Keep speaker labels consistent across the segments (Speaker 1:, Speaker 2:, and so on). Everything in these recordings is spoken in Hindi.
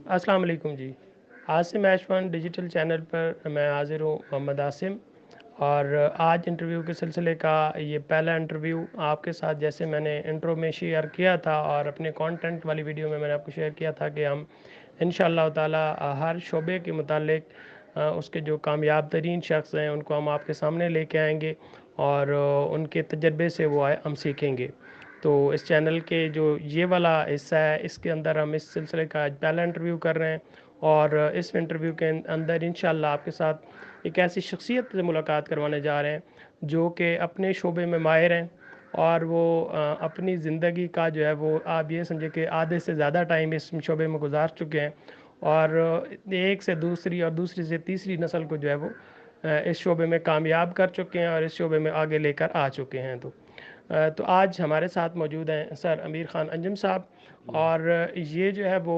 Speaker 1: अस्सलाम वालेकुम जी। आज से मैच वन डिजिटल चैनल पर मैं हाज़िर हूँ, मोहम्मद आसिम। और आज इंटरव्यू के सिलसिले का ये पहला इंटरव्यू आपके साथ, जैसे मैंने इंट्रो में शेयर किया था और अपने कंटेंट वाली वीडियो में मैंने आपको शेयर किया था कि हम इंशाअल्लाह ताला हर शोबे के मुतालिक उसके जो कामयाब तरीन शख्स हैं उनको हम आपके सामने लेके आएंगे और उनके तजर्बे से वो आए हम सीखेंगे। तो इस चैनल के जो ये वाला हिस्सा है, इसके अंदर हम इस सिलसिले का आज पहला इंटरव्यू कर रहे हैं। और इस इंटरव्यू के अंदर इंशाल्लाह आपके साथ एक ऐसी शख्सियत से मुलाकात करवाने जा रहे हैं जो कि अपने शोबे में माहिर हैं। और वो अपनी ज़िंदगी का जो है वो आप ये समझे कि आधे से ज़्यादा टाइम इस शोबे में गुजार चुके हैं। और एक से दूसरी और दूसरी से तीसरी नस्ल को जो है वो इस शोबे में कामयाब कर चुके हैं और इस शोबे में आगे लेकर आ चुके हैं। तो आज हमारे साथ मौजूद हैं सर अमीर ख़ान अंजुम साहब। और ये जो है वो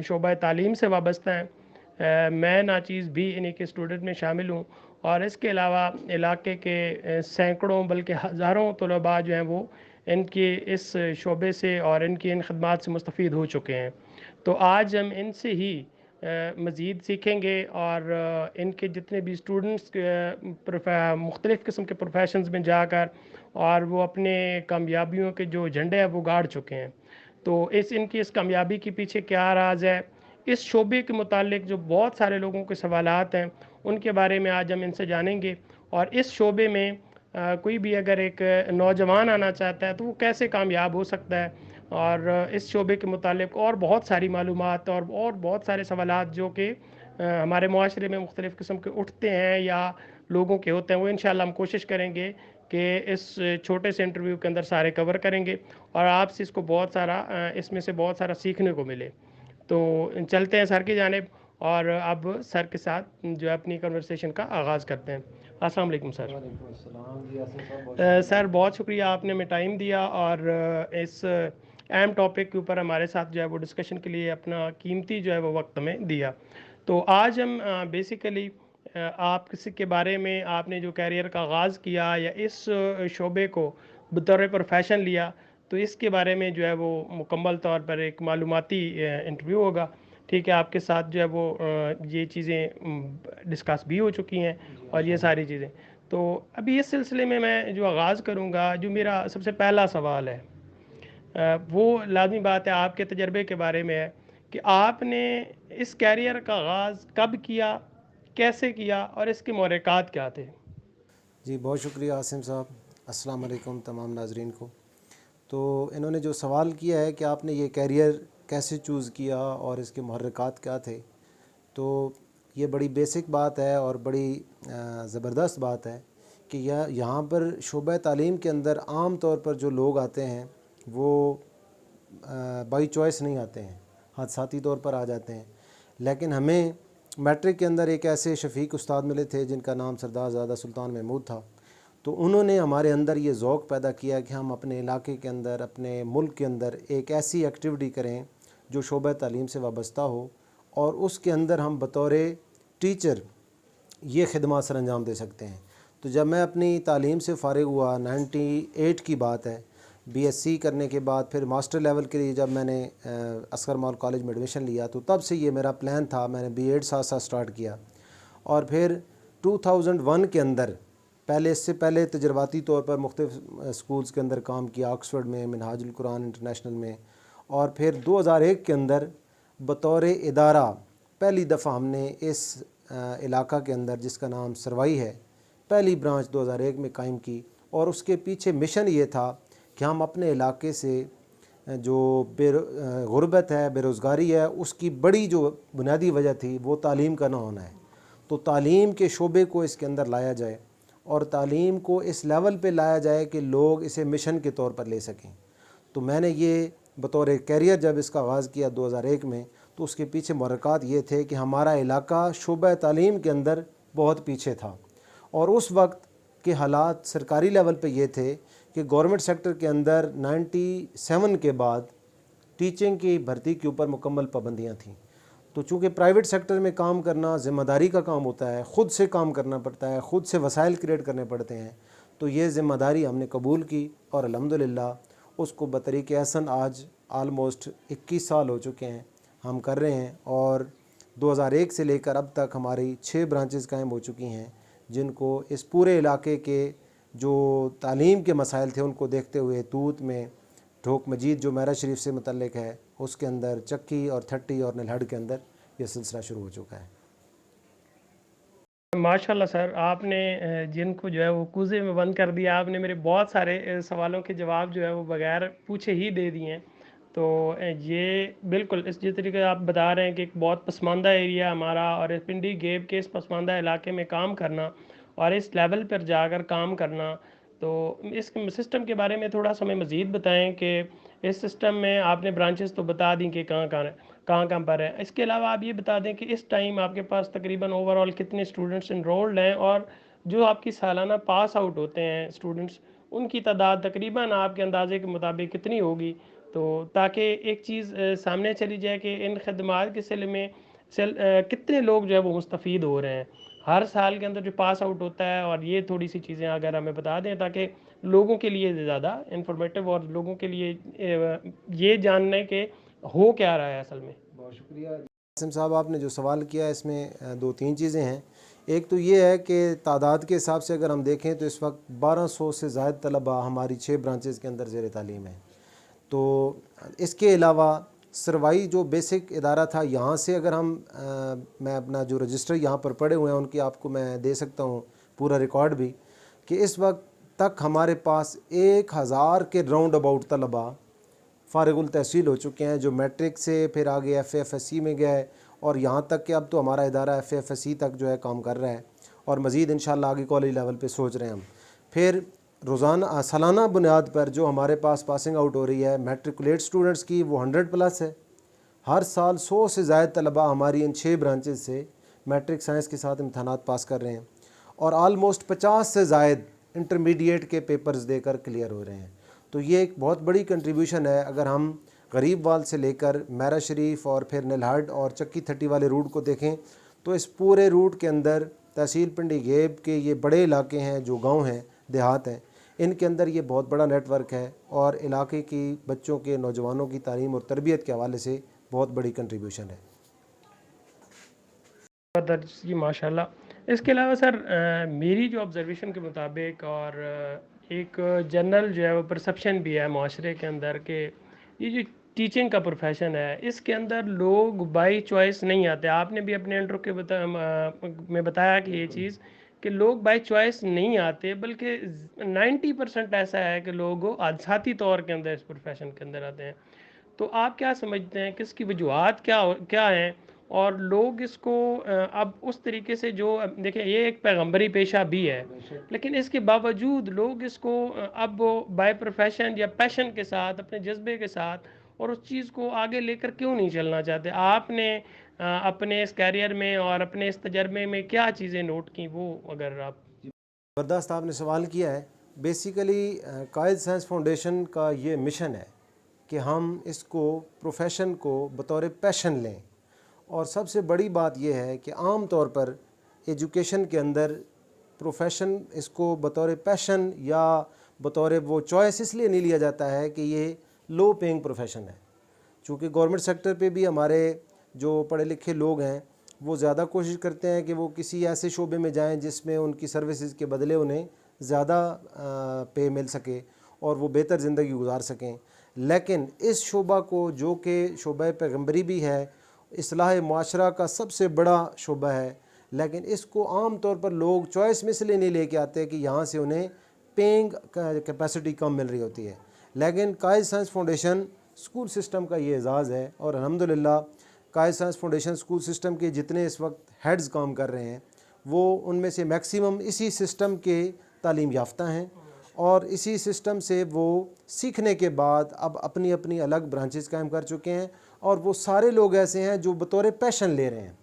Speaker 1: शोबा तालीम से वाबस्ता हैं। मैं नाचीज़ भी इन्हीं के स्टूडेंट में शामिल हूँ। और इसके अलावा इलाके के सैकड़ों बल्कि हज़ारों तलबा जो हैं वो इनकी इस शोबे से और इनकी इन खदमात से मुस्तफ़ीद हो चुके हैं। तो आज हम इनसे ही मज़ीद सीखेंगे और इनके जितने भी स्टूडेंट्स मुख्तलिफ़ किस्म के प्रोफेशंस में जाकर और वो अपने कामयाबियों के जो झंडे हैं वो गाड़ चुके हैं। तो इनकी इस कामयाबी के पीछे क्या राज है, इस शोबे के मुतालिक जो बहुत सारे लोगों के सवालात हैं उनके बारे में आज हम इनसे जानेंगे। और इस शोबे में कोई भी अगर एक नौजवान आना चाहता है तो वो कैसे कामयाब हो सकता है। और इस शोबे के मुतालिक और बहुत सारी मालूमात और बहुत सारे सवालात जो कि हमारे मुआशरे में मुख्तलिफ़ किस्म के उठते हैं या लोगों के होते हैं, वो इंशाल्लाह हम कोशिश करेंगे कि इस छोटे से इंटरव्यू के अंदर सारे कवर करेंगे और आपसे इसको बहुत सारा इसमें से बहुत सारा सीखने को मिले। तो चलते हैं सर की जानिब और अब सर के साथ जो है अपनी कन्वर्सेशन का आगाज़ करते हैं। अस्सलाम वालेकुम सर।
Speaker 2: वालेकुम अस्सलाम जी। आसिम साहब, बहुत शुक्रिया।
Speaker 1: सर बहुत शुक्रिया, आपने हमें टाइम दिया और इस अहम टॉपिक के ऊपर हमारे साथ जो है वो डिस्कशन के लिए अपना कीमती जो है वो वक्त हमें दिया। तो आज हम बेसिकली आप किसी के बारे में, आपने जो कैरियर का आगाज़ किया या इस शोबे को बतौर प्रोफेशन लिया, तो इसके बारे में जो है वो मुकम्मल तौर पर एक मालूमाती इंटरव्यू होगा। ठीक है, आपके साथ जो है वो ये चीज़ें डिस्कस भी हो चुकी हैं
Speaker 2: जी
Speaker 1: और ये
Speaker 2: माशाल्लाह।
Speaker 1: सारी चीज़ें। तो अभी इस सिलसिले में मैं जो आगाज़ करूँगा, जो मेरा सबसे पहला सवाल है वो लाज़मी बात है आपके तजर्बे के बारे में है कि आपने इस कैरियर का आगाज़ कब किया, कैसे किया और इसके महरक़ात क्या थे।
Speaker 2: जी बहुत शुक्रिया आसिम साहब। अस्सलाम वालेकुम तमाम नाजरीन को। तो इन्होंने जो सवाल किया है कि आपने ये कैरियर कैसे चूज़ किया और इसके मुहर्रिकात क्या थे, तो ये बड़ी बेसिक बात है और बड़ी ज़बरदस्त बात है कि यहाँ पर शोबा तालीम के अंदर आम तौर पर जो लोग आते हैं वो बाई चॉइस नहीं आते हैं, हादसाती तौर पर आ जाते हैं। लेकिन हमें मैट्रिक के अंदर एक ऐसे शफ़ीक उस्ताद मिले थे जिनका नाम सरदार ज़ादा सुल्तान महमूद था। तो उन्होंने हमारे अंदर ये ज़ौक़ पैदा किया कि हम अपने इलाके के अंदर, अपने मुल्क के अंदर एक ऐसी एक्टिविटी करें जो शोबा तालीम से वाबस्ता हो और उसके अंदर हम बतौर टीचर ये खिदमत सर अंजाम दे सकते हैं। तो जब मैं अपनी तालीम से फ़ारिग हुआ, 98 की बात है, बीएससी करने के बाद फिर मास्टर लेवल के लिए जब मैंने असगर मॉल कॉलेज में एडमिशन लिया, तो तब से ये मेरा प्लान था। मैंने बीएड साथ साथ स्टार्ट किया और फिर 2001 के अंदर इससे पहले तजर्बाती तौर पर मुख्तलिफ़ स्कूल्स के अंदर काम किया, ऑक्सफोर्ड में, मिनहाजुल कुरान इंटरनेशनल में। और फिर 2001 के अंदर बतौर इदारा पहली दफ़ा हमने इस इलाका के अंदर, जिसका नाम सरवाई है, पहली ब्रांच 2001 में कायम की। और उसके पीछे मिशन ये था कि हम अपने इलाके से जो गुरबत है, बेरोज़गारी है, उसकी बड़ी जो बुनियादी वजह थी वो तालीम का ना होना है। तो तालीम के शोबे को इसके अंदर लाया जाए और तालीम को इस लेवल पे लाया जाए कि लोग इसे मिशन के तौर पर ले सकें। तो मैंने ये बतौर कैरियर जब इसका आगाज़ किया 2001 में, तो उसके पीछे मुहर्रिकात ये थे कि हमारा इलाका शोबा तालीम के अंदर बहुत पीछे था। और उस वक्त के हालात सरकारी लेवल पे ये थे कि गवर्नमेंट सेक्टर के अंदर 97 के बाद टीचिंग की भर्ती के ऊपर मुकम्मल पाबंदियाँ थीं। तो चूँकि प्राइवेट सेक्टर में काम करना ज़िम्मेदारी का काम होता है, ख़ुद से काम करना पड़ता है, ख़ुद से वसाइल क्रिएट करने पड़ते हैं, तो ये ज़िम्मेदारी हमने कबूल की और अल्हम्दुलिल्लाह उसको बतरीक़ एहसन आज आलमोस्ट 21 साल हो चुके हैं। हम कर रहे हैं और 2001 से लेकर अब तक हमारी 6 ब्रांचेस कायम हो चुकी हैं, जिनको इस पूरे इलाके के जो तालीम के मसाइल थे उनको देखते हुए तूत में ढोक मजीद जो महरा शरीफ से मुतल्लिक है, उसके अंदर चक्की और थट्टी और नलहड़ के अंदर ये सिलसिला शुरू हो चुका है।
Speaker 1: माशाल्लाह सर, आपने जिनको जो है वो कूजे में बंद कर दिया, आपने मेरे बहुत सारे सवालों के जवाब जो है वो बगैर पूछे ही दे दिए हैं। तो ये बिल्कुल इस जिस तरीके आप बता रहे हैं कि एक बहुत पसमानदा एरिया हमारा, और इस पिंडी गेब के इस पसमानदा इलाके में काम करना और इस लेवल पर जाकर काम करना, तो इस सिस्टम के बारे में थोड़ा सा हमें मज़ीद बताएं कि इस सिस्टम में आपने ब्रांचेस तो बता दी कि कहाँ पर है। इसके अलावा आप ये बता दें कि इस टाइम आपके पास तकरीबन ओवरऑल कितने स्टूडेंट्स इनरोल्ड हैं, और जो आपकी सालाना पास आउट होते हैं स्टूडेंट्स, उनकी तादाद तकरीबन आपके अंदाजे के मुताबिक कितनी होगी, तो ताकि एक चीज़ सामने चली जाए कि इन खदमात के सिले में कितने लोग जो है वो मुस्तफ़ीद हो रहे हैं हर साल के अंदर जो पास आउट होता है। और ये थोड़ी सी चीज़ें अगर हमें बता दें ताकि लोगों के लिए ज़्यादा इंफॉर्मेटिव और लोगों के लिए ये जानने के हो क्या रहा है असल में।
Speaker 2: बहुत शुक्रिया आसिम साहब, आपने जो सवाल किया है इसमें 2-3 चीज़ें हैं। एक तो ये है कि तादाद के हिसाब से अगर हम देखें तो इस वक्त 1200 से ज़ायद तलबा हमारी 6 ब्रांचेज़ के अंदर ज़ेर तालीम है। तो इसके अलावा सरवाई जो बेसिक इदारा था, यहाँ से अगर हम मैं अपना जो रजिस्टर यहाँ पर पड़े हुए हैं उनकी आपको मैं दे सकता हूँ पूरा रिकॉर्ड भी, कि इस वक्त तक हमारे पास 1000 के राउंड अबाउट तलबा फ़ारिगुल तहसील हो चुके हैं, जो मैट्रिक से फिर आगे FAFSC में गए और यहाँ तक कि अब तो हमारा इदारा FAFSC तक जो है काम कर रहा है और मज़ीद इंशाल्लाह आगे कॉलेज लेवल पे सोच रहे हैं हम। फिर रोज़ाना सालाना बुनियाद पर जो हमारे पास पासिंग आउट हो रही है मैट्रिकुलेट स्टूडेंट्स की, वो 100+ है। हर साल 100 से ज़ायद तलबा हमारी इन 6 ब्रांचेस से मैट्रिक साइंस के साथ इम्तहानात पास कर रहे हैं और आलमोस्ट 50 से ज़ायद इंटरमीडिएट के पेपर्स देकर क्लियर हो रहे हैं। तो ये एक बहुत बड़ी कंट्रीब्यूशन है। अगर हम गरीब वाल से लेकर महरा शरीफ और फिर नलहड और चक्की थट्टी वाले रूट को देखें तो इस पूरे रूट के अंदर तहसील पिंडी गेब के ये बड़े इलाके हैं, जो गांव हैं, देहात हैं, इनके अंदर ये बहुत बड़ा नेटवर्क है और इलाके की बच्चों के, नौजवानों की तालीम और तरबियत के हवाले से बहुत बड़ी कंट्रीब्यूशन है।
Speaker 1: जी माशाल्लाह। इसके अलावा सर मेरी जो ऑब्ज़र्वेशन के मुताबिक और एक जनरल जो है वो परसेप्शन भी है माशरे के अंदर कि ये जो टीचिंग का प्रोफेशन है इसके अंदर लोग बाई चॉइस नहीं आते। आपने भी अपने इंट्रो के में बताया कि ये चीज़ कि लोग बाई चॉइस नहीं आते, बल्कि 90% ऐसा है कि लोग आज़ादी तौर के अंदर इस प्रोफेशन के अंदर आते हैं। तो आप क्या समझते हैं कि इसकी वजूहात क्या हैं, और लोग इसको अब उस तरीके से जो देखिए ये एक पैगंबरी पेशा भी है, लेकिन इसके बावजूद लोग इसको अब बाय प्रोफेशन या पैशन के साथ, अपने जज्बे के साथ और उस चीज़ को आगे लेकर क्यों नहीं चलना चाहते? आपने अपने इस कैरियर में और अपने इस तजर्बे में क्या चीज़ें नोट की, वो अगर आप।
Speaker 2: ज़बरदस्त आपने सवाल किया है। बेसिकली कायद साइंस फाउंडेशन का ये मिशन है कि हम इसको प्रोफेशन को बतौर पैशन लें, और सबसे बड़ी बात यह है कि आम तौर पर एजुकेशन के अंदर प्रोफेशन इसको बतौर पैशन या बतौर वो चॉइस इसलिए नहीं लिया जाता है कि ये लो पेइंग प्रोफेशन है। चूँकि गवर्नमेंट सेक्टर पे भी हमारे जो पढ़े लिखे लोग हैं वो ज़्यादा कोशिश करते हैं कि वो किसी ऐसे शोबे में जाएं जिसमें उनकी सर्विसेज के बदले उन्हें ज़्यादा पे मिल सके और वो बेहतर ज़िंदगी गुजार सकें। लेकिन इस शोबा को, जो कि शोबा पैगंबरी भी है, इस्लाह माशरा का सबसे बड़ा शोबा है, लेकिन इसको आम तौर पर लोग चॉइस में इसलिए नहीं लेके आते कि यहाँ से उन्हें पेइंग कैपेसिटी कम मिल रही होती है। लेकिन कायद साइंस फाउंडेशन स्कूल सिस्टम का ये एजाज़ है और अल्हम्दुलिल्लाह कायद साइंस फाउंडेशन स्कूल सिस्टम के जितने इस वक्त हेड्स काम कर रहे हैं वो उनमें से मैक्सिमम इसी सिस्टम के तालीम याफ्ता हैं और इसी सिस्टम से वो सीखने के बाद अब अपनी अपनी अलग ब्रांचेस कायम कर चुके हैं। और वो सारे लोग ऐसे हैं जो बतौर पैशन ले रहे हैं,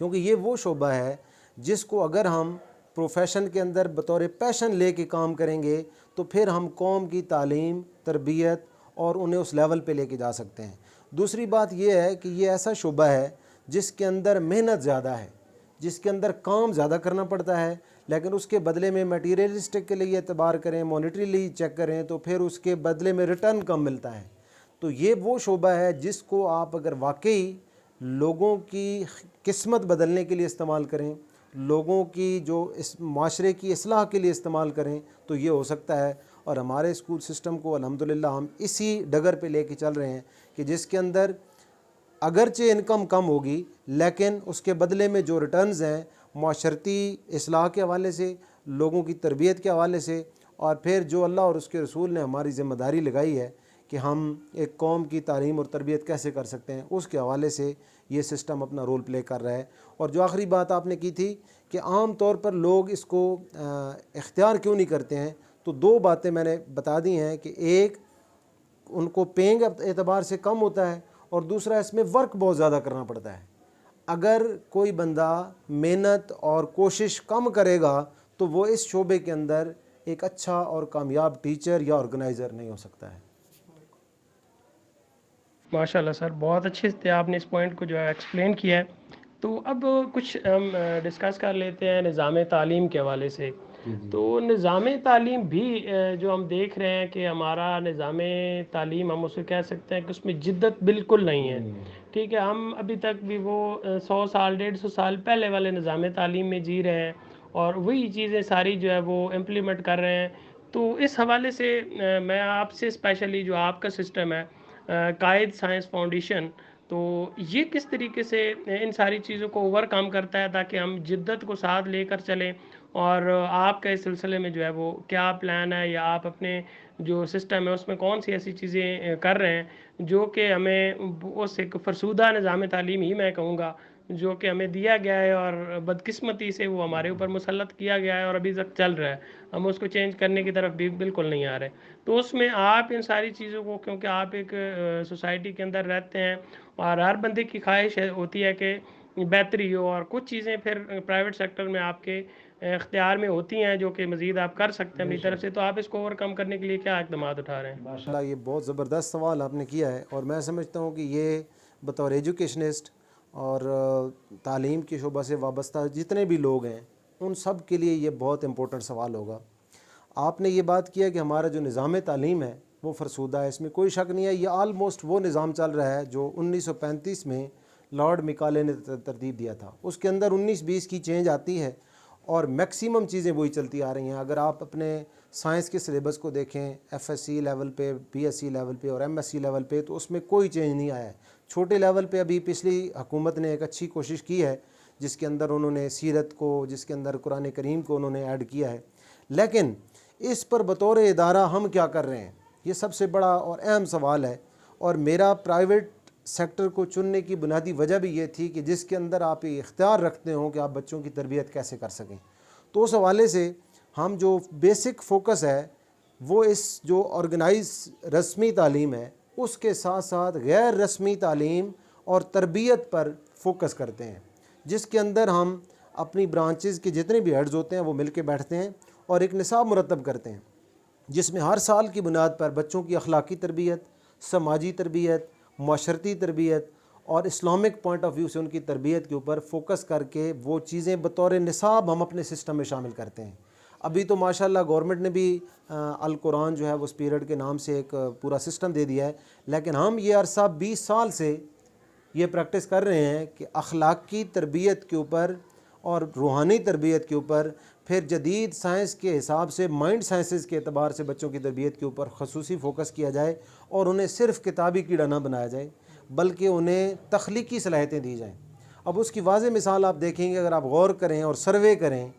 Speaker 2: क्योंकि ये वो शोबा है जिसको अगर हम प्रोफेशन के अंदर बतौर पैशन ले के काम करेंगे तो फिर हम कौम की तालीम, तरबियत और उन्हें उस लेवल पे लेके जा सकते हैं। दूसरी बात यह है कि ये ऐसा शोबा है जिसके अंदर मेहनत ज़्यादा है, जिसके अंदर काम ज़्यादा करना पड़ता है, लेकिन उसके बदले में मटीरियलिस्टिक के लिए एतबार करें, मॉनिटरीली चेक करें तो फिर उसके बदले में रिटर्न कम मिलता है। तो ये वो शोबा है जिसको आप अगर वाकई लोगों की किस्मत बदलने के लिए इस्तेमाल करें, लोगों की जो इस माशरे की इस्लाह के लिए इस्तेमाल करें, तो ये हो सकता है। और हमारे स्कूल सिस्टम को अल्हम्दुलिल्लाह हम इसी डगर पे लेके चल रहे हैं कि जिसके अंदर अगरचे इनकम कम होगी, लेकिन उसके बदले में जो रिटर्न्स हैं माशरती इस्लाह के हवाले से, लोगों की तरबियत के हवाले से, और फिर जो अल्लाह और उसके रसूल ने हमारी ज़िम्मेदारी लगाई है कि हम एक कौम की तालीम और तरबियत कैसे कर सकते हैं, उसके हवाले से ये सिस्टम अपना रोल प्ले कर रहा है। और जो आखिरी बात आपने की थी कि आम तौर पर लोग इसको इख्तियार क्यों नहीं करते हैं, तो दो बातें मैंने बता दी हैं कि एक, उनको पेंग एतबार से कम होता है, और दूसरा इसमें वर्क बहुत ज़्यादा करना पड़ता है। अगर कोई बंदा मेहनत और कोशिश कम करेगा तो वो इस शोबे के अंदर एक अच्छा और कामयाब टीचर या ऑर्गेनाइज़र नहीं हो सकता है।
Speaker 1: माशाल्लाह सर, बहुत अच्छे से आपने इस पॉइंट को जो है एक्सप्लेन किया है। तो अब कुछ हम डिस्कस कर लेते हैं निज़ाम तालीम के हवाले से। तो निज़ाम तालीम भी जो हम देख रहे हैं कि हमारा निज़ाम तालीम, हम उसे कह सकते हैं कि उसमें जिद्दत बिल्कुल नहीं है। ठीक है, हम अभी तक भी वो 100 साल 150 साल पहले वाले निज़ाम तालीम में जी रहे हैं और वही चीज़ें सारी जो है वो इम्प्लीमेंट कर रहे हैं। तो इस हवाले से मैं आपसे स्पेशली जो आपका सिस्टम है कायद साइंस फाउंडेशन, तो ये किस तरीके से इन सारी चीज़ों को ओवरकम करता है ताकि हम जिद्दत को साथ लेकर चलें। और आपका इस सिलसिले में जो है वो क्या प्लान है, या आप अपने जो सिस्टम है उसमें कौन सी ऐसी चीज़ें कर रहे हैं जो कि हमें उस एक फरसूदा निज़ाम तालीम ही मैं कहूँगा जो कि हमें दिया गया है और बदकिस्मती से वो हमारे ऊपर मुसल्लत किया गया है और अभी तक चल रहा है, हम उसको चेंज करने की तरफ भी बिल्कुल नहीं आ रहे। तो उसमें आप इन सारी चीज़ों को, क्योंकि आप एक सोसाइटी के अंदर रहते हैं और हर बंदे की ख्वाहिश होती है कि बेहतरी हो, और कुछ चीज़ें फिर प्राइवेट सेक्टर में आपके इख्तियार में होती हैं जो कि मज़ीद आप कर सकते हैं अपनी तरफ से। तो आप इसको ओवरकम करने के लिए क्या इक़दाम उठा रहे हैं?
Speaker 2: माशाल्लाह, ये बहुत ज़बरदस्त सवाल आपने किया है, और मैं समझता हूँ कि ये बतौर एजुकेशनिस्ट और तालीम के शोबा से वाबस्ता जितने भी लोग हैं उन सब के लिए ये बहुत इम्पोर्टेंट सवाल होगा। आपने ये बात किया कि हमारा जो निज़ाम तालीम है वो फरसूदा है, इसमें कोई शक नहीं है। ये आलमोस्ट वो निज़ाम चल रहा है जो 1935 में लॉर्ड मिकाले ने तरतीब दिया था। उसके अंदर 19-20 की चेंज आती है और मैक्सिमम चीज़ें वही चलती आ रही हैं। अगर आप अपने साइंस के सिलेबस को देखें, एफएससी लेवल पे, बीएससी लेवल पे और एमएससी लेवल पे, तो उसमें कोई चेंज नहीं आया है। छोटे लेवल पे अभी पिछली हुकूमत ने एक अच्छी कोशिश की है जिसके अंदर उन्होंने सीरत को, जिसके अंदर कुरान करीम को उन्होंने ऐड किया है, लेकिन इस पर बतौर इदारा हम क्या कर रहे हैं, ये सबसे बड़ा और अहम सवाल है। और मेरा प्राइवेट सेक्टर को चुनने की बुनियादी वजह भी ये थी कि जिसके अंदर आप ये इख्तियार रखते हो कि आप बच्चों की तरबियत कैसे कर सकें। तो उस हवाले से हम जो बेसिक फ़ोकस है वो इस जो ऑर्गेनाइज रस्मी तालीम है उसके साथ साथ गैर रस्मी तालीम और तरबियत पर फोकस करते हैं, जिसके अंदर हम अपनी ब्रांचेस के जितने भी हेड्स होते हैं वो मिल के बैठते हैं और एक निसाब मुरतब करते हैं जिसमें हर साल की बुनियाद पर बच्चों की अखलाकी तरबियत, समाजी तरबियत, माशरती तरबियत और इस्लामिक पॉइंट ऑफ व्यू से उनकी तरबियत के ऊपर फोकस करके वो चीज़ें बतौर निसाब हम अपने सिस्टम में शामिल करते हैं। अभी तो माशाल्लाह गवर्नमेंट ने भी अल कुरान जो है वो स्पिरिट के नाम से एक पूरा सिस्टम दे दिया है, लेकिन हम ये अरसा 20 साल से ये प्रैक्टिस कर रहे हैं कि अखलाकी तरबियत के ऊपर और रूहानी तरबियत के ऊपर, फिर जदीद साइंस के हिसाब से माइंड साइंसेस के अतबार से बच्चों की तरबियत के ऊपर खसूसी फ़ोकस किया जाए और उन्हें सिर्फ़ किताबी कीड़ा ना बनाया जाए बल्कि उन्हें तख्लीकी सलाहियतें दी जाएँ। अब उसकी वाज़ेह मिसाल आप देखेंगे, अगर आप गौर करें और सर्वे करें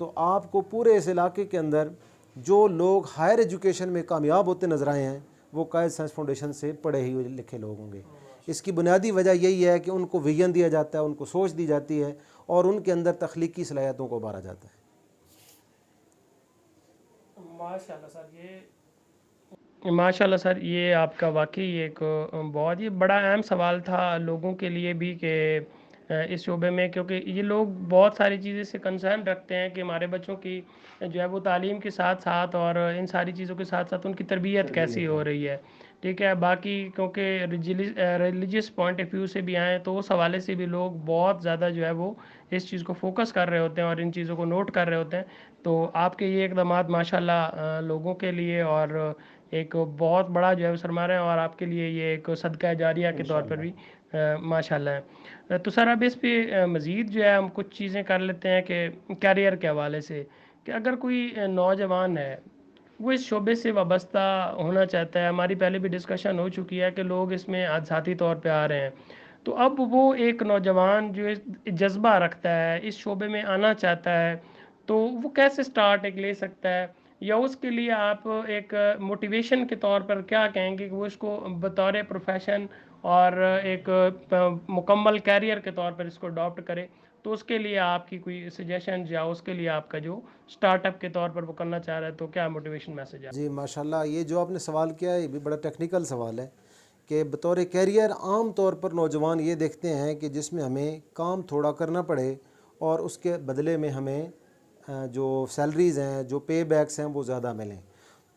Speaker 2: तो आपको पूरे इस इलाके के अंदर जो लोग हायर एजुकेशन में कामयाब होते नज़र आए हैं वो कायद साइंस फाउंडेशन से पढ़े ही लिखे लोग होंगे। इसकी बुनियादी वजह यही है कि उनको विजन दिया जाता है, उनको सोच दी जाती है और उनके अंदर तख्लीकी सलाहियतों को उभारा जाता है।
Speaker 1: माशाल्लाह सर, ये आपका वाकई एक बहुत ही बड़ा अहम सवाल था लोगों के लिए भी कि इस शोबे में, क्योंकि ये लोग बहुत सारी चीज़ें से कंसर्न रखते हैं कि हमारे बच्चों की जो है वो तालीम के साथ साथ और इन सारी चीज़ों के साथ साथ उनकी तरबियत कैसी हो रही है। ठीक है। बाकी क्योंकि रिलीजियस पॉइंट ऑफ व्यू से भी आएँ तो उस हवाले से भी लोग बहुत ज़्यादा जो है वो इस चीज़ को फोकस कर रहे होते हैं और इन चीज़ों को नोट कर रहे होते हैं। तो आपके ये इक़दामात माशाल्लाह लोगों के लिए और एक बहुत बड़ा जो है वो सरमाया है और आपके लिए ये एक सदका जारिया के तौर पर भी माशाल्लाह है। तो सर अब इस पे मज़ीद जो है हम कुछ चीज़ें कर लेते हैं कि कैरियर के हवाले से कि अगर कोई नौजवान है वो इस शोबे से वाबस्ता होना चाहता है। हमारी पहले भी डिस्कशन हो चुकी है कि लोग इसमें आज़ादी तौर पे आ रहे हैं। तो अब वो एक नौजवान जो जज्बा रखता है इस शोबे में आना चाहता है तो वो कैसे स्टार्ट एक ले सकता है या उसके लिए आप एक मोटिवेशन के तौर पर क्या कहेंगे कि वो इसको बतौर प्रोफेशन और एक मुकम्मल कैरियर के तौर पर इसको अडॉप्ट करे। तो उसके लिए आपकी कोई सजेशन या उसके लिए आपका जो स्टार्टअप के तौर पर वो करना चाह रहा है तो क्या मोटिवेशन मैसेज है?
Speaker 2: जी माशाल्लाह, ये जो आपने सवाल किया है ये भी बड़ा टेक्निकल सवाल है कि बतौर कैरियर आम तौर पर नौजवान ये देखते हैं कि जिसमें हमें काम थोड़ा करना पड़े और उसके बदले में हमें जो सैलरीज़ हैं, जो पे बैक्स हैं वो ज़्यादा मिलें।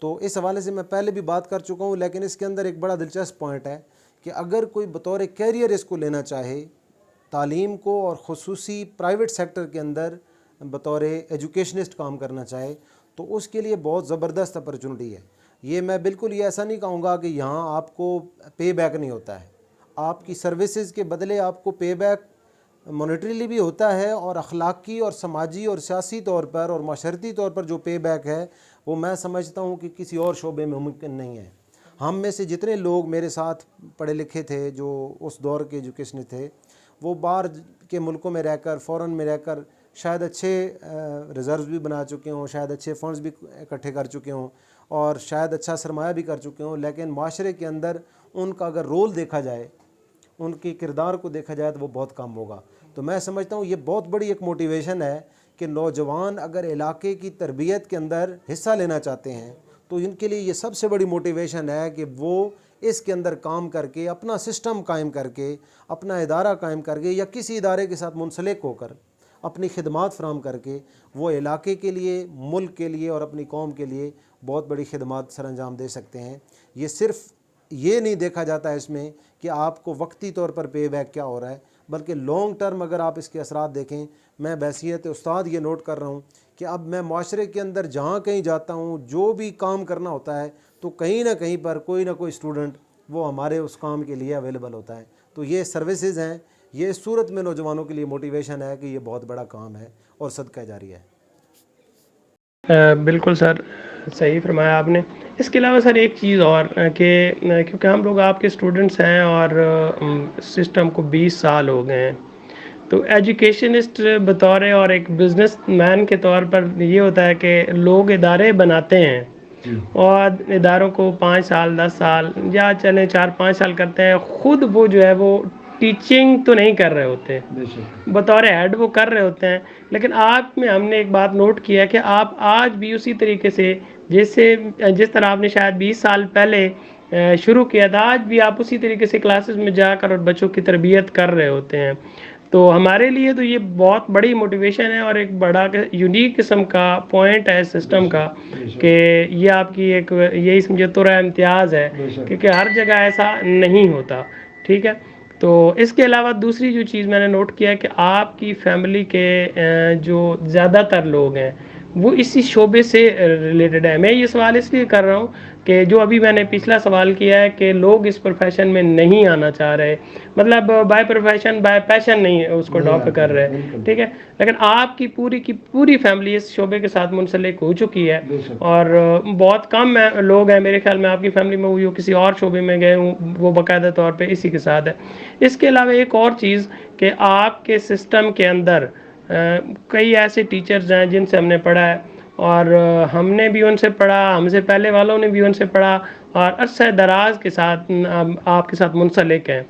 Speaker 2: तो इस हवाले से मैं पहले भी बात कर चुका हूँ, लेकिन इसके अंदर एक बड़ा दिलचस्प पॉइंट है कि अगर कोई बतौर कैरियर इसको लेना चाहे तालीम को और ख़ुसूसी प्राइवेट सेक्टर के अंदर बतौर एजुकेशनिस्ट काम करना चाहे तो उसके लिए बहुत ज़बरदस्त अपॉर्चुनिटी है। ये मैं बिल्कुल ये ऐसा नहीं कहूँगा कि यहाँ आपको पे बैक नहीं होता है। आपकी सर्विसेज के बदले आपको पे बैक मॉनेटरीली भी होता है और अखलाकी और समाजी और सियासी तौर पर और माशरती तौर पर जो पे बैक है वो मैं समझता हूँ कि किसी और शोबे में मुमकिन नहीं है। हम में से जितने लोग मेरे साथ पढ़े लिखे थे जो उस दौर के एजुकेशन थे वो बाहर के मुल्कों में रहकर फ़ॉरेन में रहकर शायद अच्छे रिज़र्व भी बना चुके हों, शायद अच्छे फ़ंड्स भी इकट्ठे कर चुके हों और शायद अच्छा सरमाया भी कर चुके हों, लेकिन माशरे के अंदर उनका अगर रोल देखा जाए, उनके किरदार को देखा जाए तो वो बहुत कम होगा। तो मैं समझता हूँ ये बहुत बड़ी एक मोटिवेशन है कि नौजवान अगर इलाके की तरबियत के अंदर हिस्सा लेना चाहते हैं तो इनके लिए ये सबसे बड़ी मोटिवेशन है कि वो इसके अंदर काम करके अपना सिस्टम कायम करके अपना इदारा कायम करके या किसी इदारे के साथ मुंसलिक होकर अपनी खिदमात फराम करके वो इलाके के लिए, मुल्क के लिए और अपनी कौम के लिए बहुत बड़ी खिदमात सर अंजाम दे सकते हैं। ये सिर्फ़ ये नहीं देखा जाता है इसमें कि आपको वक्ती तौर पर पे बैक क्या हो रहा है, बल्कि लॉन्ग टर्म अगर आप इसके असरात देखें। मैं बहसीत उस्ताद ये नोट कर रहा हूँ कि अब मैं माशरे के अंदर जहाँ कहीं जाता हूँ, जो भी काम करना होता है तो कहीं ना कहीं पर कोई ना कोई स्टूडेंट वो हमारे उस काम के लिए अवेलेबल होता है। तो ये सर्विसेज हैं, ये इस सूरत में नौजवानों के लिए मोटिवेशन है कि ये बहुत बड़ा काम है और सदका जारिया है।
Speaker 1: बिल्कुल सर, सही फरमाया आपने। इसके अलावा सर एक चीज़ और कि क्योंकि हम लोग आपके स्टूडेंट्स हैं और सिस्टम को 20 साल हो गए हैं तो एजुकेशनिस्ट बतौर और एक बिजनेस मैन के तौर पर ये होता है कि लोग इदारे बनाते हैं और इदारों को 5 साल 10 साल या चले 4-5 साल करते हैं। ख़ुद वो जो है वो टीचिंग तो नहीं कर रहे होते, बतौर हेड वो कर रहे होते हैं। लेकिन आप में हमने एक बात नोट किया है कि आप आज भी उसी तरीके से जिस तरह आपने शायद 20 साल पहले शुरू किया था, आज भी आप उसी तरीके से क्लासेस में जाकर और बच्चों की तरबियत कर रहे होते हैं। तो हमारे लिए तो ये बहुत बड़ी मोटिवेशन है और एक बड़ा यूनिक किस्म का पॉइंट है सिस्टम का कि ये आपकी एक यही समझे तुरा इम्तियाज़ है क्योंकि हर जगह ऐसा नहीं होता। ठीक है। तो इसके अलावा दूसरी जो चीज़ मैंने नोट किया है कि आपकी फैमिली के जो ज़्यादातर लोग हैं वो इसी शोबे से रिलेटेड है। मैं ये सवाल इसलिए कर रहा हूँ कि जो अभी मैंने पिछला सवाल किया है कि लोग इस प्रोफेशन में नहीं आना चाह रहे, मतलब बाय प्रोफेशन बाय पैशन नहीं उसको अडॉप्ट कर रहे। ठीक है। लेकिन आपकी पूरी की पूरी फैमिली इस शोबे के साथ मुंसलिक हो चुकी है और बहुत कम लोग हैं मेरे ख्याल में आपकी फैमिली में वो किसी और शोबे में गए हूँ वो बाकायदा तौर पर इसी के साथ है। इसके अलावा एक और चीज़ कि आपके सिस्टम के अंदर कई ऐसे टीचर्स हैं जिनसे हमने पढ़ा है और हमने भी उनसे पढ़ा, हमसे पहले वालों ने भी उनसे पढ़ा और अरसा दराज के साथ आपके साथ मुंसलिक हैं।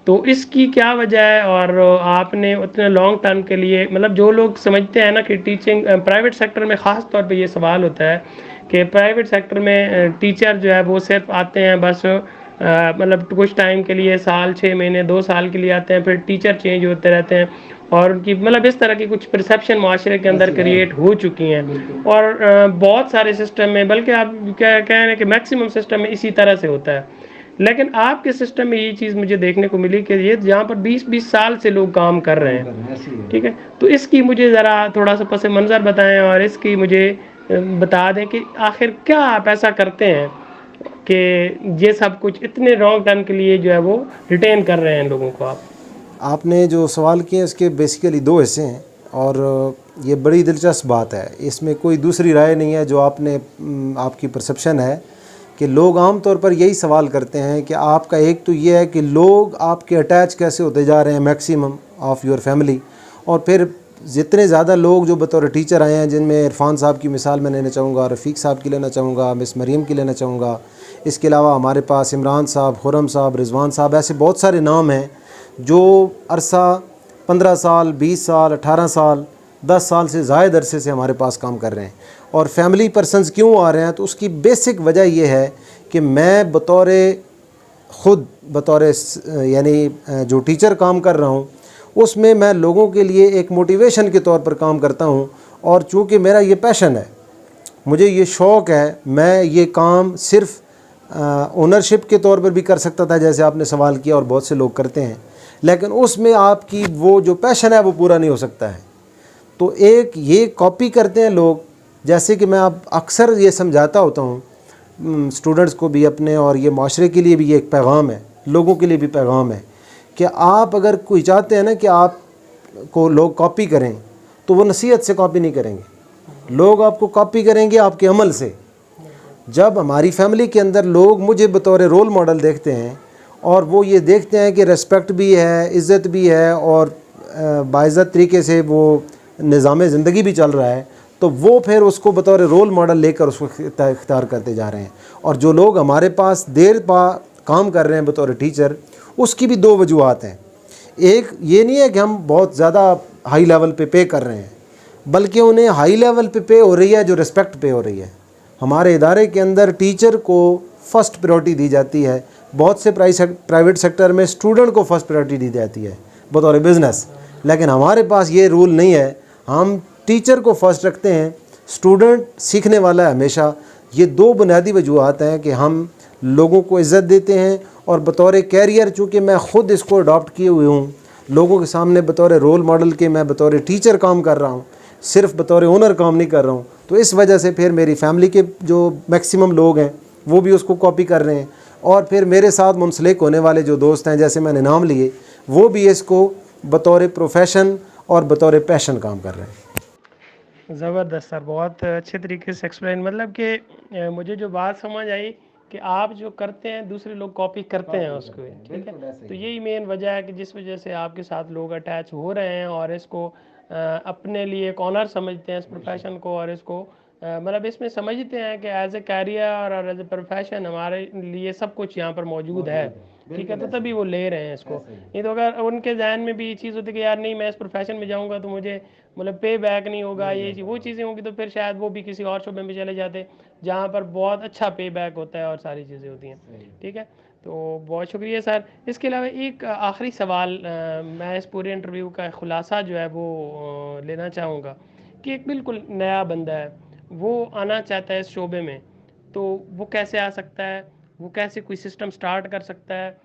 Speaker 1: तो इसकी क्या वजह है और आपने उतने लॉन्ग टर्म के लिए, मतलब जो लोग समझते हैं ना कि टीचिंग प्राइवेट सेक्टर में ख़ास तौर पे ये सवाल होता है कि प्राइवेट सेक्टर में टीचर जो है वो सिर्फ आते हैं बस मतलब कुछ टाइम के लिए, साल 6 महीने 2 साल के लिए आते हैं, फिर टीचर चेंज होते रहते हैं और उनकी मतलब इस तरह की कुछ परसेप्शन माशरे के अंदर क्रिएट हो चुकी हैं और बहुत सारे सिस्टम में, बल्कि आप क्या कह रहे हैं कि मैक्सिमम सिस्टम में इसी तरह से होता है लेकिन आपके सिस्टम में ये चीज़ मुझे देखने को मिली कि ये जहाँ पर 20-20 साल से लोग काम कर रहे हैं, ठीक है। तो इसकी मुझे ज़रा थोड़ा सा पस मंज़र बताएं और इसकी मुझे बता दें कि आखिर क्या आप ऐसा करते हैं कि ये सब कुछ इतने लॉन्ग टर्म के लिए जो है वो रिटेन कर रहे हैं लोगों को आप।
Speaker 2: आपने जो सवाल किए इसके बेसिकली दो हिस्से हैं और ये बड़ी दिलचस्प बात है, इसमें कोई दूसरी राय नहीं है। जो आपने आपकी परसेप्शन है कि लोग आम तौर पर यही सवाल करते हैं कि आपका एक तो ये है कि लोग आपके अटैच कैसे होते जा रहे हैं मैक्सिमम ऑफ योर फैमिली, और फिर जितने ज़्यादा लोग जो बतौर टीचर आए हैं, जिनमें इरफान साहब की मिसाल मैं लेना चाहूँगा, रफ़ीक साहब की लेना चाहूँगा, मिस मरीम की लेना चाहूँगा, इसके अलावा हमारे पास इमरान साहब, खुरम साहब, रिजवान साहब, ऐसे बहुत सारे नाम हैं जो अरसा 15 साल, 20 साल, 18 साल, 10 साल से ज़ायद अरसे से हमारे पास काम कर रहे हैं। और फैमिली पर्सनस क्यों आ रहे हैं, तो उसकी बेसिक वजह यह है कि मैं बतौर यानी जो टीचर काम कर रहा हूँ उसमें मैं लोगों के लिए एक मोटिवेशन के तौर पर काम करता हूँ। और चूँकि मेरा ये पैशन है, मुझे ये शौक़ है, मैं ये काम सिर्फ़ ओनरशिप के तौर पर भी कर सकता था जैसे आपने सवाल किया और बहुत से लोग करते हैं, लेकिन उसमें आपकी वो जो पैशन है वो पूरा नहीं हो सकता है। तो एक ये कॉपी करते हैं लोग, जैसे कि मैं अब अक्सर ये समझाता होता हूँ स्टूडेंट्स को भी अपने, और ये माशरे के लिए भी ये एक पैगाम है, लोगों के लिए भी पैगाम है कि आप अगर कोई चाहते हैं ना कि आप को लोग कॉपी करें, तो वो नसीहत से कॉपी नहीं करेंगे, लोग आपको कॉपी करेंगे आपके अमल से। जब हमारी फैमिली के अंदर लोग मुझे बतौर रोल मॉडल देखते हैं और वो ये देखते हैं कि रिस्पेक्ट भी है, इज़्ज़त भी है और बाइज़्ज़त तरीके से वो निज़ाम ज़िंदगी भी चल रहा है, तो वो फिर उसको बतौर रोल मॉडल लेकर उसको इख्तियार करते जा रहे हैं। और जो लोग हमारे पास काम कर रहे हैं बतौर टीचर, उसकी भी दो वजूहत हैं। एक ये नहीं है कि हम बहुत ज़्यादा हाई लेवल पे कर रहे हैं, बल्कि उन्हें हाई लेवल पे हो रही है जो रिस्पेक्ट पे हो रही है। हमारे इदारे के अंदर टीचर को फ़र्स्ट प्रायोरिटी दी जाती है, बहुत से प्राइवेट सेक्टर में स्टूडेंट को फ़र्स्ट प्रायोरिटी दी जाती है बतौर बिज़नेस, लेकिन हमारे पास ये रूल नहीं है। हम टीचर को फ़र्स्ट रखते हैं, स्टूडेंट सीखने वाला है हमेशा। ये दो बुनियादी वजूहत हैं कि हम लोगों को इज़्ज़त देते हैं, और बतौर कैरियर चूँकि मैं ख़ुद इसको अडॉप्ट किए हुए हूँ, लोगों के सामने बतौर रोल मॉडल के मैं बतौर टीचर काम कर रहा हूँ, सिर्फ बतौर ओनर काम नहीं कर रहा हूँ। तो इस वजह से फिर मेरी फैमिली के जो मैक्सिमम लोग हैं वो भी उसको कॉपी कर रहे हैं, और फिर मेरे साथ मुंसलिक होने वाले जो दोस्त हैं, जैसे मैंने नाम लिए, वो भी इसको बतौर प्रोफेशन और बतौर पैशन काम कर रहे हैं।
Speaker 1: ज़बरदस्त सर, बहुत अच्छे तरीके से एक्सप्लेन, मतलब कि मुझे जो बात समझ आई कि आप जो करते हैं दूसरे लोग कॉपी करते हैं उसको, ठीक है। तो यही मेन वजह है कि जिस वजह से आपके साथ लोग अटैच हो रहे हैं और इसको अपने लिए एक ऑनर समझते हैं इस प्रोफेशन को, और इसको मतलब इसमें समझते हैं कि एज ए कैरियर और एज ए प्रोफेशन हमारे लिए सब कुछ यहाँ पर मौजूद है, ठीक है। तो तभी वो ले रहे हैं इसको। नहीं तो अगर उनके जहन में भी ये चीज़ होती है कि यार नहीं, मैं इस प्रोफेशन में जाऊँगा तो मुझे मतलब पे बैक नहीं होगा, ये वो चीज़ें होंगी, तो फिर शायद वो भी किसी और शोबे में चले जाते जहाँ पर बहुत अच्छा पे बैक होता है और सारी चीज़ें होती हैं, ठीक है। तो बहुत शुक्रिया सर। इसके अलावा एक आखिरी सवाल, मैं इस पूरे इंटरव्यू का खुलासा जो है वो लेना चाहूँगा कि एक बिल्कुल नया बंदा है, वो आना चाहता है इस शोबे में, तो वो कैसे आ सकता है, वो कैसे कोई सिस्टम स्टार्ट कर सकता है।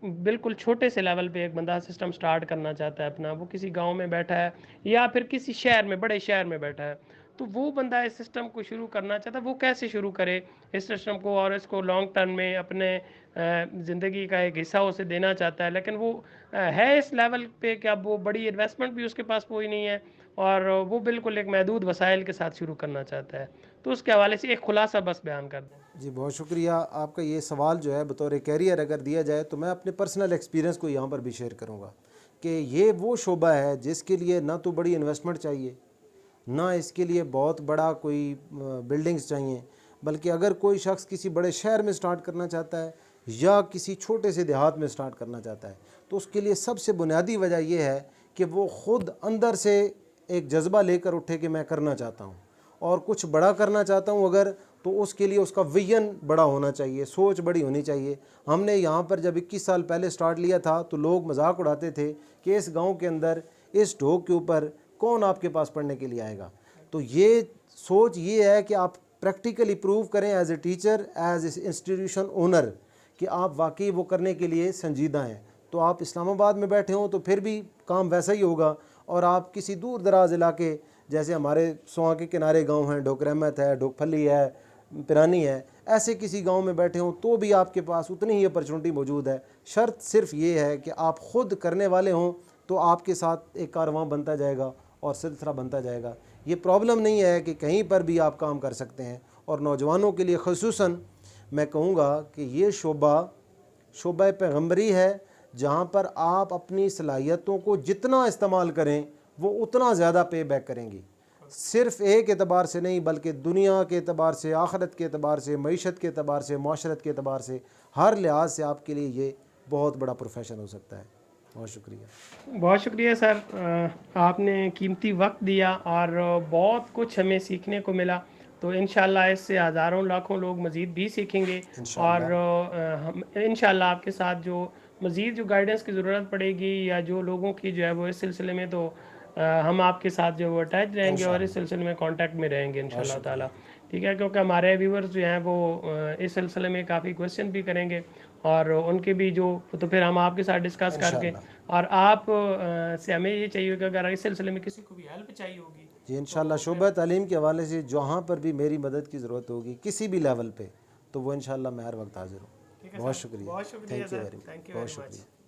Speaker 1: बिल्कुल छोटे से लेवल पे एक बंदा सिस्टम स्टार्ट करना चाहता है अपना, वो किसी गांव में बैठा है या फिर किसी शहर में, बड़े शहर में बैठा है, तो वो बंदा इस सिस्टम को शुरू करना चाहता है, वो कैसे शुरू करे इस सिस्टम को, और इसको लॉन्ग टर्म में अपने ज़िंदगी का एक हिस्सा उसे देना चाहता है, लेकिन वो है इस लेवल पे कि अब वो बड़ी इन्वेस्टमेंट भी उसके पास कोई नहीं है, और वो बिल्कुल एक महदूद वसाइल के साथ शुरू करना चाहता है। तो उसके हवाले से एक खुलासा बस बयान कर दें।
Speaker 2: जी बहुत शुक्रिया। आपका ये सवाल जो है बतौर कैरियर अगर दिया जाए, तो मैं अपने पर्सनल एक्सपीरियंस को यहाँ पर भी शेयर करूँगा कि ये वो शोबा है जिसके लिए ना तो बड़ी इन्वेस्टमेंट चाहिए, ना इसके लिए बहुत बड़ा कोई बिल्डिंग्स चाहिए, बल्कि अगर कोई शख्स किसी बड़े शहर में स्टार्ट करना चाहता है या किसी छोटे से देहात में स्टार्ट करना चाहता है, तो उसके लिए सबसे बुनियादी वजह यह है कि वो ख़ुद अंदर से एक जज्बा लेकर उठे कि मैं करना चाहता हूँ और कुछ बड़ा करना चाहता हूँ अगर, तो उसके लिए उसका विजन बड़ा होना चाहिए, सोच बड़ी होनी चाहिए। हमने यहाँ पर जब 21 साल पहले स्टार्ट लिया था तो लोग मजाक उड़ाते थे कि इस गांव के अंदर इस ढोक के ऊपर कौन आपके पास पढ़ने के लिए आएगा। तो ये सोच ये है कि आप प्रैक्टिकली प्रूव करें as a teacher, as a institution owner, कि आप वाकई वो करने के लिए संजीदा हैं। तो आप इस्लामाबाद में बैठे हों तो फिर भी काम वैसा ही होगा, और आप किसी दूर दराज इलाके, जैसे हमारे सोआ के किनारे गांव हैं, डोक रहमत है, डोकफली है, पिरानी है, ऐसे किसी गांव में बैठे हों तो भी आपके पास उतनी ही अपॉर्चुनिटी मौजूद है। शर्त सिर्फ ये है कि आप ख़ुद करने वाले हों, तो आपके साथ एक कारवां बनता जाएगा और सिलसिला बनता जाएगा। ये प्रॉब्लम नहीं है कि कहीं पर भी आप काम कर सकते हैं। और नौजवानों के लिए ख़ुसूसन मैं कहूँगा कि ये शोबा पैगम्बरी है, जहाँ पर आप अपनी सलाहियतों को जितना इस्तेमाल करें वो उतना ज़्यादा पे बैक करेंगी। सिर्फ़ एक एतबार से नहीं, बल्कि दुनिया के एतबार से, आखिरत के एतबार से, मईशत के एतबार से, माशरत के एतबार से, हर लिहाज से आपके लिए ये बहुत बड़ा प्रोफेशन हो सकता है। बहुत शुक्रिया।
Speaker 1: बहुत शुक्रिया सर, आपने कीमती वक्त दिया और बहुत कुछ हमें सीखने को मिला। तो इंशाल्लाह इससे हज़ारों लाखों लोग मज़ीद भी सीखेंगे, और हम इंशाल्लाह आपके साथ जो मज़ीद जो गाइडेंस की ज़रूरत पड़ेगी या जो लोगों की जो है वो इस सिलसिले में, तो हम आपके साथ जो वो अटैच रहेंगे और इस सिलसिले में कांटेक्ट में रहेंगे इंशाल्लाह ताला। ठीक है, क्योंकि हमारे व्यूवर्स जो हैं वो इस सिलसिले में काफ़ी क्वेश्चन भी करेंगे, और उनके भी जो, तो फिर हम आपके साथ डिस्कस करके, और आप से हमें ये चाहिए कि अगर इस सिलसिले में किसी को भी हेल्प चाहिए होगी
Speaker 2: जी इंशाल्लाह शोबा तालीम के हवाले से जहाँ पर भी मेरी मदद की ज़रूरत होगी किसी भी लेवल पे, तो वो इंशाल्लाह मैं हर वक्त हाजिर हूँ। बहुत शुक्रिया।
Speaker 1: बहुत शुक्रिया sir,
Speaker 2: thank you very much.
Speaker 1: Thank you
Speaker 2: बहुत
Speaker 1: वेरी मच।
Speaker 2: शुक्रिया।